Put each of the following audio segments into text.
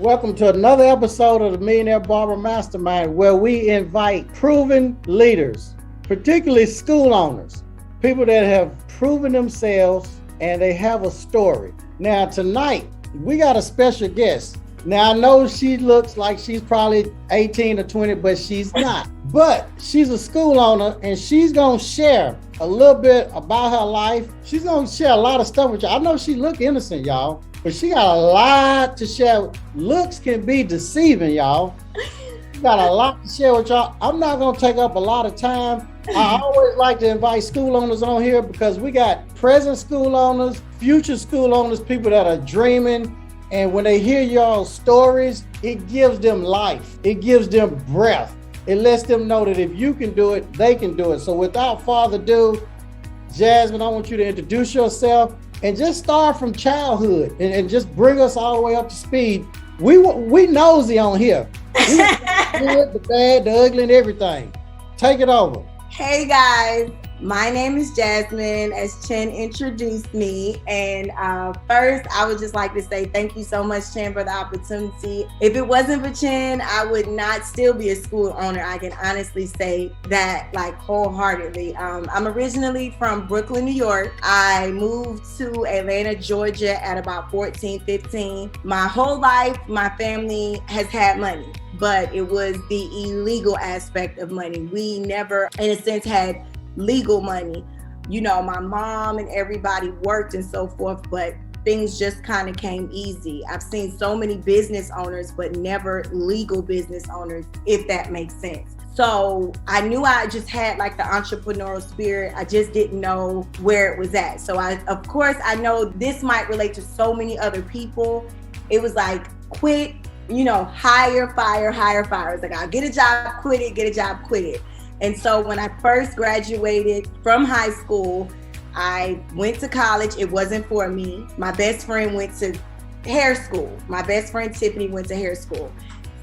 Welcome to another episode of the Millionaire Barber Mastermind, where we invite proven leaders, particularly school owners, people that have proven themselves and they have a story. Now tonight, we got a special guest. Now I know she looks like she's probably 18 or 20, but she's not. But she's a school owner and she's gonna share a little bit about her life. She's gonna share a lot of stuff with y'all. I know she look innocent, y'all, but she got a lot to share. Looks can be deceiving, y'all. She got a lot to share with y'all. I'm not gonna take up a lot of time. I always like to invite school owners on here because we got present school owners, future school owners, people that are dreaming. And when they hear y'all's stories, it gives them life. It gives them breath. It lets them know that if you can do it, they can do it. So without further ado, Jasmine, I want you to introduce yourself and just start from childhood and just bring us all the way up to speed. We nosy on here. We the good, the bad, the ugly, and everything. Take it over. Hey guys, my name is Jasmine, as Chen introduced me. And first, I would just like to say thank you so much, Chen, for the opportunity. If it wasn't for Chen, I would not still be a school owner. I can honestly say that like wholeheartedly. I'm originally from Brooklyn, New York. I moved to Atlanta, Georgia at about 14, 15. My whole life, my family has had money, but it was the illegal aspect of money. We never, in a sense, had legal money. You know, my mom and everybody worked and so forth, but things just kind of came easy. I've seen so many business owners, but never legal business owners, if that makes sense. So I knew I just had like the entrepreneurial spirit. I just didn't know where it was at. So of course, I know this might relate to so many other people. It was like, quit, you know, hire, fire, hire, fire. It's like, I'll get a job, quit it, get a job, quit it. And so when I first graduated from high school, I went to college. It wasn't for me. My best friend went to hair school. My best friend Tiffany went to hair school.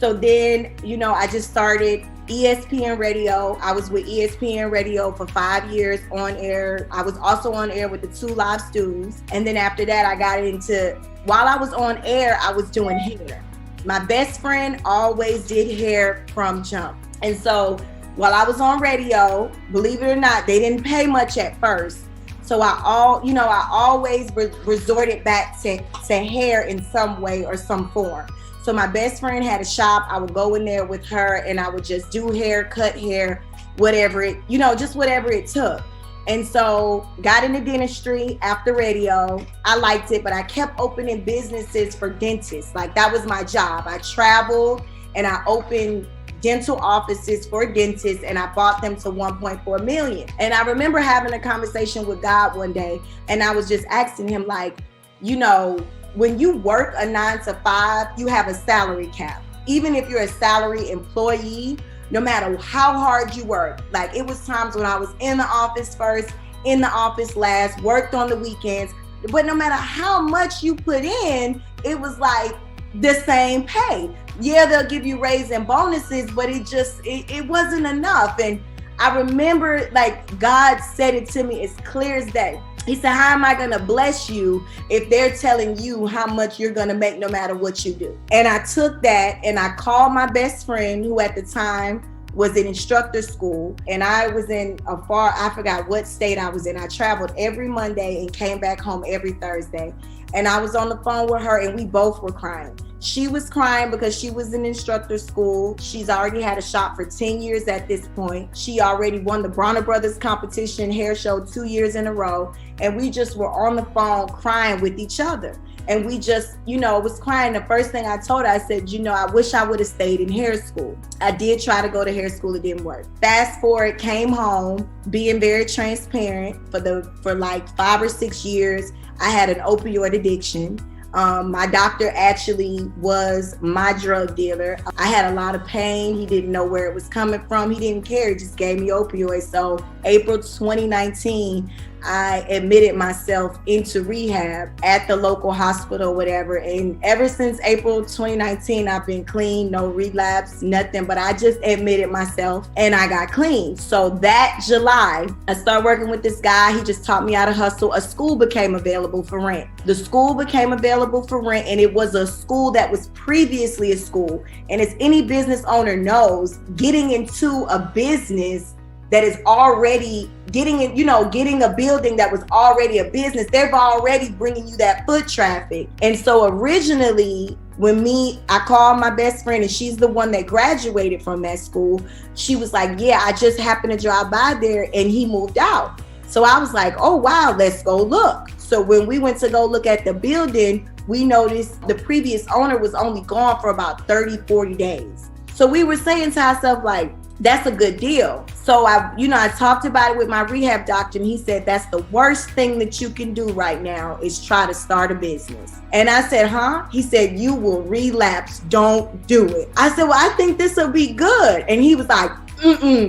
So then, you know, I just started ESPN Radio. I was with ESPN Radio for 5 years on air. I was also on air with the 2 live stews. And then after that, I got into, while I was on air, I was doing hair. My best friend always did hair from jump. And so while I was on radio, believe it or not, they didn't pay much at first. So I always resorted back to hair in some way or some form. So my best friend had a shop. I would go in there with her and I would just do hair, cut hair, whatever it, you know, just whatever it took. And so got into dentistry after radio. I liked it, but I kept opening businesses for dentists. Like that was my job. I traveled and I opened dental offices for dentists and I bought them to 1.4 million. And I remember having a conversation with God one day and I was just asking him like, you know, when you work a 9 to 5, you have a salary cap. Even if you're a salary employee, no matter how hard you work, like it was times when I was in the office first, in the office last, worked on the weekends, but no matter how much you put in, it was like the same pay. Yeah, they'll give you raises and bonuses, but it wasn't enough. And I remember like God said it to me as clear as day. He said, how am I gonna bless you if they're telling you how much you're gonna make no matter what you do? And I took that and I called my best friend, who at the time was in instructor school, and I was in I forgot what state I was in. I traveled every Monday and came back home every Thursday. And I was on the phone with her and we both were crying. She was crying because she was in instructor school. She's already had a shop for 10 years at this point. She already won the Bronner Brothers competition hair show 2 years in a row. And we just were on the phone crying with each other. And we just, you know, was crying. The first thing I told her, I said, you know, I wish I would have stayed in hair school. I did try to go to hair school. It didn't work. Fast forward, came home, being very transparent for like 5 or 6 years. I had an opioid addiction. My doctor actually was my drug dealer. I had a lot of pain. He didn't know where it was coming from. He didn't care. He just gave me opioids. So April 2019, I admitted myself into rehab at the local hospital, whatever. And ever since April 2019, I've been clean, no relapse, nothing. But I just admitted myself and I got clean. So that July, I started working with this guy. He just taught me how to hustle. A school became available for rent. The school became available for rent, and it was a school that was previously a school. And as any business owner knows, getting into a business that is already getting a building that was already a business, they're already bringing you that foot traffic. And so originally, I called my best friend, and she's the one that graduated from that school. She was like, yeah, I just happened to drive by there and he moved out. So I was like, oh, wow, let's go look. So when we went to go look at the building, we noticed the previous owner was only gone for about 30, 40 days. So we were saying to ourselves, like, that's a good deal. So I talked about it with my rehab doctor, and he said, that's the worst thing that you can do right now is try to start a business. And I said, huh? He said, you will relapse. Don't do it. I said, well, I think this will be good. And he was like,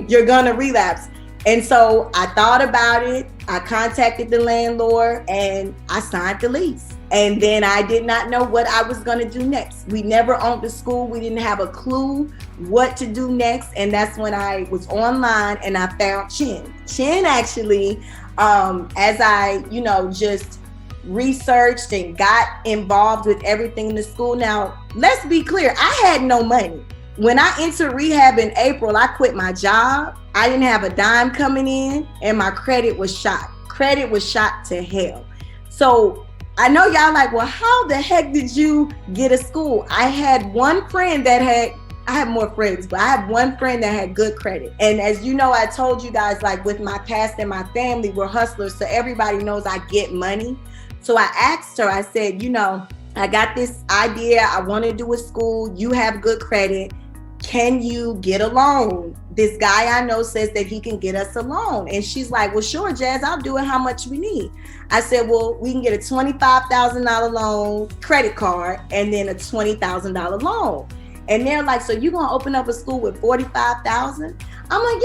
you're gonna relapse. And so I thought about it. I contacted the landlord and I signed the lease. And then I did not know what I was going to do next. We never owned the school. We didn't have a clue what to do next. And that's when I was online and I found 𝘀. 𝘀 actually, as I, just researched and got involved with everything in the school. Now, let's be clear. I had no money. When I entered rehab in April, I quit my job. I didn't have a dime coming in, and my credit was shot. Credit was shot to hell. So I know y'all like, well, how the heck did you get a school? I had one friend I have more friends, but I have one friend that had good credit. And as you know, I told you guys, like with my past and my family, we're hustlers. So everybody knows I get money. So I asked her, I said, I got this idea. I want to do a school. You have good credit. Can you get a loan? This guy I know says that he can get us a loan. And she's like, well, sure, Jazz, I'll do it. How much we need? I said, well, we can get a $25,000 loan, credit card, and then a $20,000 loan. And they're like, so you gonna open up a school with $45,000? I'm like,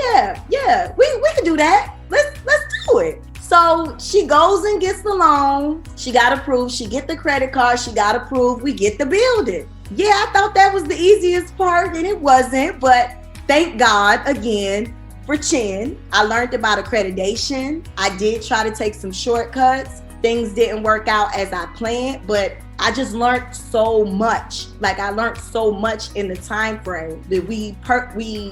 yeah, we can do that. Let's do it. So she goes and gets the loan. She got approved. She get the credit card. She got approved. We get the building. Yeah, I thought that was the easiest part, and it wasn't, but thank God again for 𝘀. I learned about accreditation. I did try to take some shortcuts. Things didn't work out as I planned, but I just learned so much. Like I learned so much in the time frame that we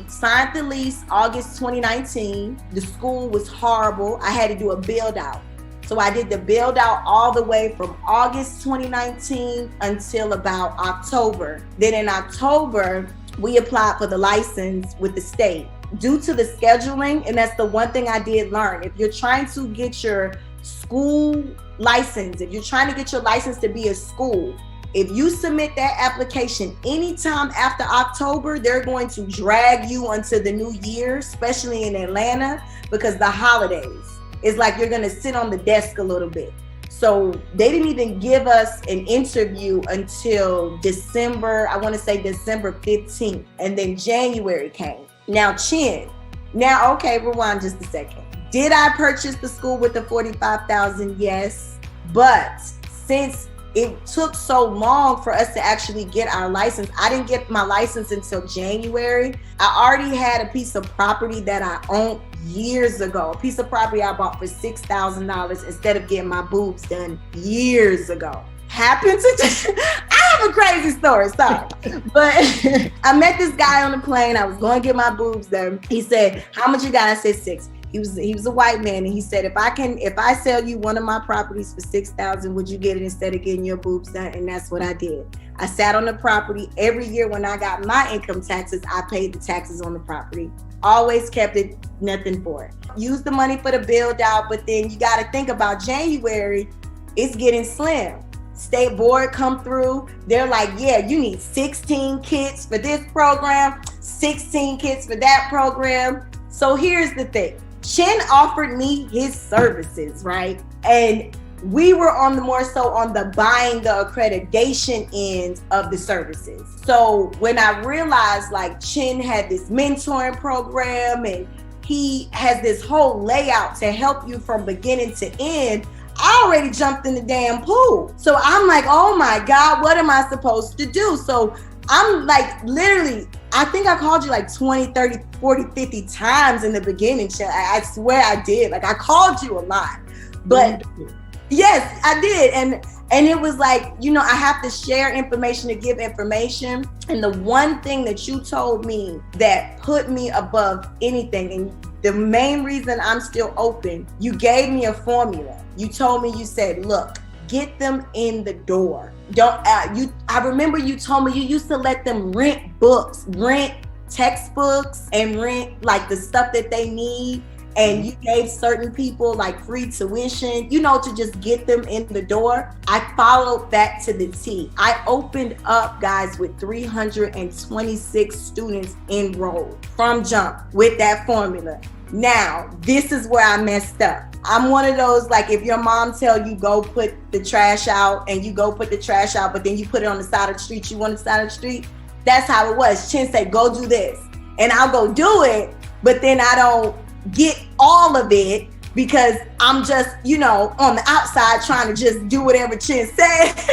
signed the lease August 2019. The school was horrible. I had to do a build out. So I did the build out all the way from August 2019 until about October. Then in October, we applied for the license with the state. Due to the scheduling, and that's the one thing I did learn, if you're trying to get your school license, if you're trying to get your license to be a school, if you submit that application anytime after October, they're going to drag you until the new year, especially in Atlanta, because the holidays. It's like you're gonna sit on the desk a little bit. So they didn't even give us an interview until December, I wanna say December 15th, and then January came. Now 𝘀. Now, okay, rewind just a second. Did I purchase the school with the $45,000? Yes, but since it took so long for us to actually get our license, I didn't get my license until January. I already had a piece of property that I owned years ago, a piece of property I bought for $6,000 instead of getting my boobs done years ago. Happened to, I have a crazy story, sorry. But I met this guy on the plane. I was going to get my boobs done. He said, how much you got? I said $6,000. He was a white man, and he said, if I sell you one of my properties for $6,000, would you get it instead of getting your boobs done? And that's what I did. I sat on the property. Every year when I got my income taxes, I paid the taxes on the property. Always kept it, nothing for it. Use the money for the build out, but then you got to think about January, it's getting slim. State board come through. They're like, yeah, you need 16 kits for this program, 16 kits for that program. So here's the thing. 𝘀 offered me his services, right? And we were more so on the buying the accreditation end of the services. So when I realized like 𝘀 had this mentoring program and he has this whole layout to help you from beginning to end, I already jumped in the damn pool. So I'm like, oh my God, what am I supposed to do? So I'm like, literally, I think I called you like 20, 30, 40, 50 times in the beginning. I swear I did. Like, I called you a lot. But yes, I did. And it was like, you know, I have to share information to give information. And the one thing that you told me that put me above anything, and the main reason I'm still open, you gave me a formula. You told me, you said, look, get them in the door. I remember you told me you used to let them rent books, rent textbooks, and rent like the stuff that they need. And you gave certain people like free tuition, you know, to just get them in the door. I followed that to the T. I opened up, guys, with 326 students enrolled from jump with that formula. Now, this is where I messed up. I'm one of those, like, if your mom tell you go put the trash out and you go put the trash out, but then you put it on the side of the street, you on the side of the street. That's how it was. Chin said, go do this. And I'll go do it, but then I don't get all of it because I'm just, you know, on the outside trying to just do whatever Chin says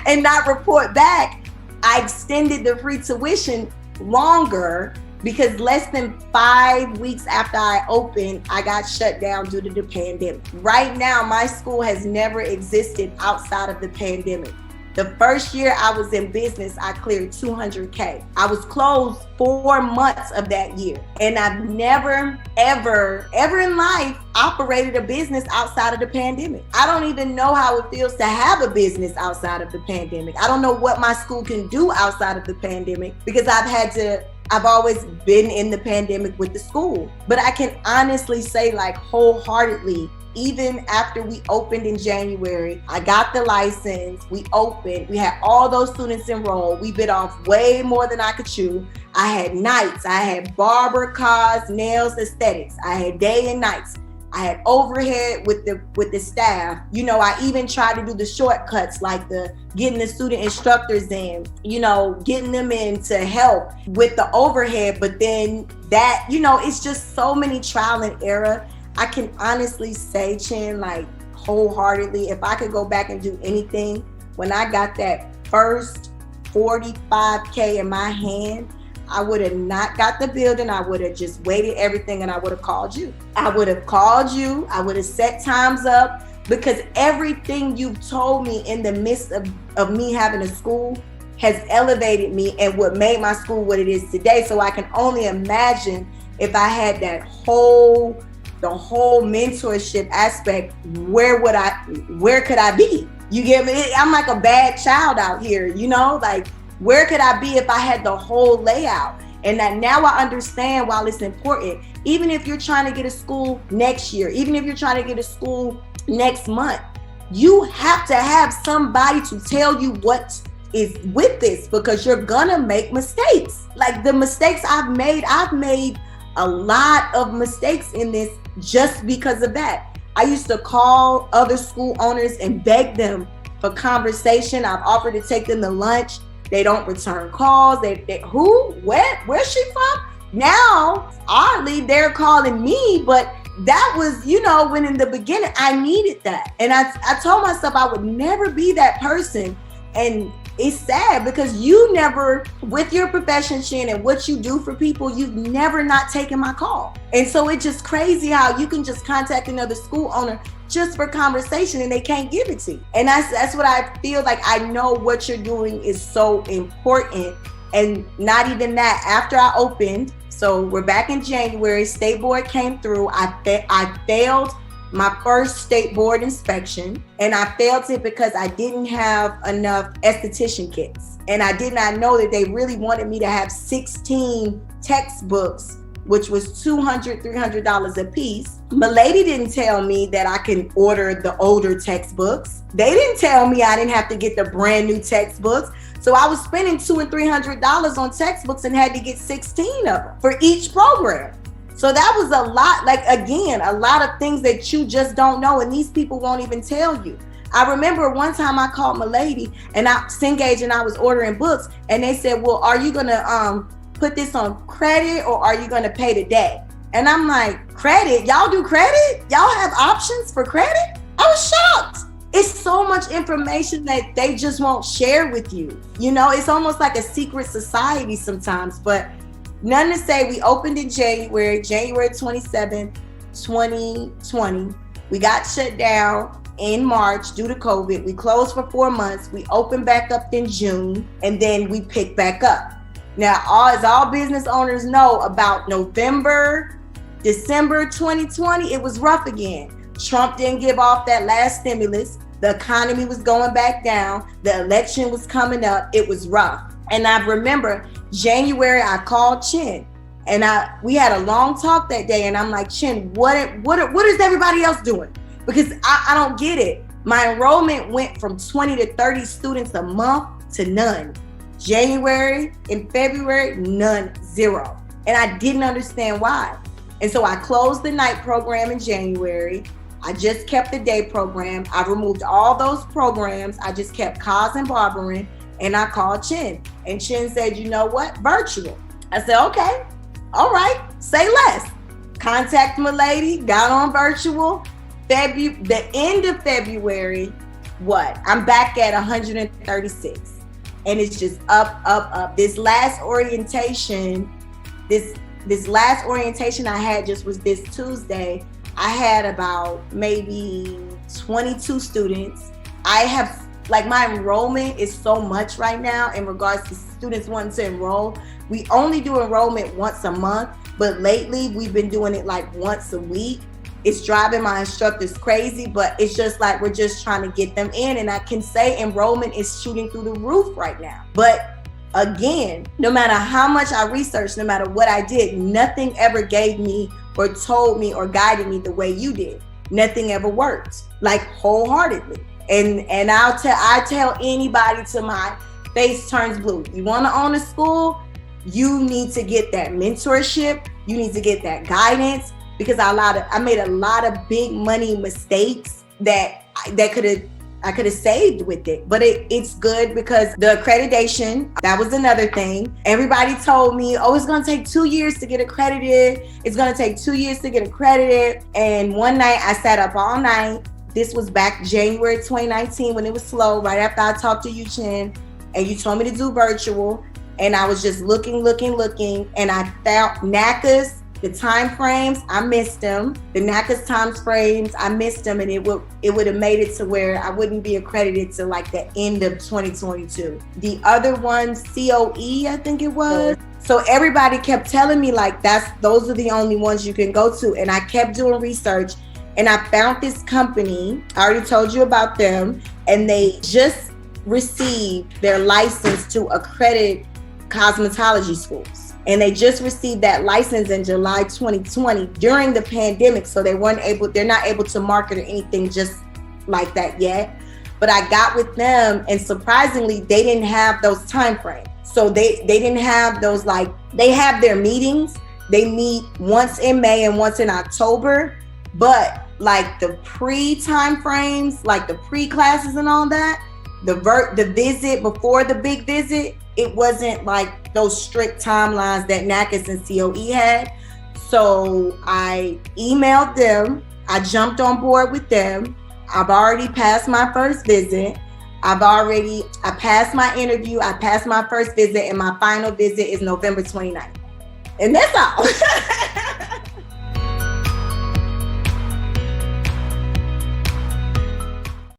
and not report back. I extended the free tuition longer because less than 5 weeks after I opened, I got shut down due to the pandemic. Right now, my school has never existed outside of the pandemic. The first year I was in business, I cleared $200K. I was closed 4 months of that year. And I've never, ever in life operated a business outside of the pandemic. I don't even know how it feels to have a business outside of the pandemic. I don't know what my school can do outside of the pandemic because I've always been in the pandemic with the school. But I can honestly say, like, wholeheartedly, even after we opened in January, I got the license, we opened, we had all those students enrolled, we bit off way more than I could chew. I had nights, I had barber, cos, nails, aesthetics, I had day and nights. I had overhead with the staff. You know, I even tried to do the shortcuts, like getting the student instructors in, you know, getting them in to help with the overhead. But then that, you know, it's just so many trial and error. I can honestly say, Chin, like, wholeheartedly, if I could go back and do anything, when I got that first 45K in my hand, I would have not got the building. I would have just waited everything and I would have called you. I would have called you. I would have set times up because everything you've told me in the midst of me having a school has elevated me and what made my school what it is today. So I can only imagine if I had the whole mentorship aspect, where could I be? You get me? I'm like a bad child out here, you know, like, where could I be if I had the whole layout? And that now I understand why it's important. Even if you're trying to get a school next year, even if you're trying to get a school next month, you have to have somebody to tell you what is with this because you're gonna make mistakes. Like the mistakes I've made a lot of mistakes in this just because of that. I used to call other school owners and beg them for conversation. I've offered to take them to lunch. They don't return calls. Where's she from? Now, oddly, they're calling me, but that was, you know, when in the beginning, I needed that. And I told myself I would never be that person. And it's sad because you never, with your profession, Chin, and what you do for people, you've never not taken my call. And so it's just crazy how you can just contact another school owner just for conversation and they can't give it to you. And that's what I feel like. I know what you're doing is so important. And not even that, after I opened, so we're back in January, state board came through. I failed my first state board inspection, and I failed it because I didn't have enough esthetician kits. And I did not know that they really wanted me to have 16 textbooks, which was $200, $300 a piece. Milady didn't tell me that I can order the older textbooks. They didn't tell me I didn't have to get the brand new textbooks. So I was spending $200 and $300 on textbooks and had to get 16 of them for each program. So that was a lot, like, again, a lot of things that you just don't know, and these people won't even tell you. I remember one time I called Milady and Cengage and I was ordering books, and they said, well, are you gonna put this on credit or are you gonna pay today? And I'm like, credit? Y'all do credit? Y'all have options for credit? I was shocked. It's so much information that they just won't share with you. You know, it's almost like a secret society sometimes, but none to say we opened in January 27th, 2020. We got shut down in March due to COVID. We closed for 4 months. We opened back up in June, and then we picked back up. Now, as all business owners know, about November, December 2020, it was rough again. Trump didn't give off that last stimulus. The economy was going back down. The election was coming up. It was rough. And I remember January, I called Chin, and we had a long talk that day. And I'm like, Chin, what is everybody else doing? Because I don't get it. My enrollment went from 20 to 30 students a month to none. January and February, none, zero. And I didn't understand why. And so I closed the night program in January. I just kept the day program. I removed all those programs. I just kept cos and barbering, and I called Chin. And Chin said, you know what? Virtual. I said, okay, all right, say less. Contacted my lady, got on virtual. The end of February, I'm back at 136. And it's just up, up, up. This last orientation I had just was this Tuesday. I had about maybe 22 students. My enrollment is so much right now in regards to students wanting to enroll. We only do enrollment once a month, but lately we've been doing it like once a week. It's driving my instructors crazy, but it's just like we're just trying to get them in. And I can say enrollment is shooting through the roof right now. But again, no matter how much I researched, no matter what I did, nothing ever gave me or told me or guided me the way you did. Nothing ever worked, like wholeheartedly. And I tell anybody till my face turns blue. You want to own a school? You need to get that mentorship. You need to get that guidance, because I made a lot of big money mistakes that I could have saved with it. But it's good because the accreditation, that was another thing. Everybody told me, oh, it's going to take 2 years to get accredited. It's going to take 2 years to get accredited. And one night I sat up all night. This was back January 2019 when it was slow, right after I talked to you, Chin, and you told me to do virtual. And I was just looking. And I found NACA's, the time frames, I missed them. The NACA's time frames, I missed them, and it would have made it to where I wouldn't be accredited to like the end of 2022. The other one, COE, I think it was. So everybody kept telling me like those are the only ones you can go to. And I kept doing research, and I found this company. I already told you about them, and they just received their license to accredit cosmetology schools. And they just received that license in July 2020 during the pandemic. So they're not able to market or anything just like that yet. But I got with them, and surprisingly, they didn't have those time frames. So they didn't have those, like, they have their meetings. They meet once in May and once in October. But like the pre-time frames, like the pre-classes and all that, the visit before the big visit, it wasn't like those strict timelines that NACA's and COE had. So I emailed them. I jumped on board with them. I've already passed my first visit. I passed my interview. I passed my first visit, and my final visit is November 29th. And that's all.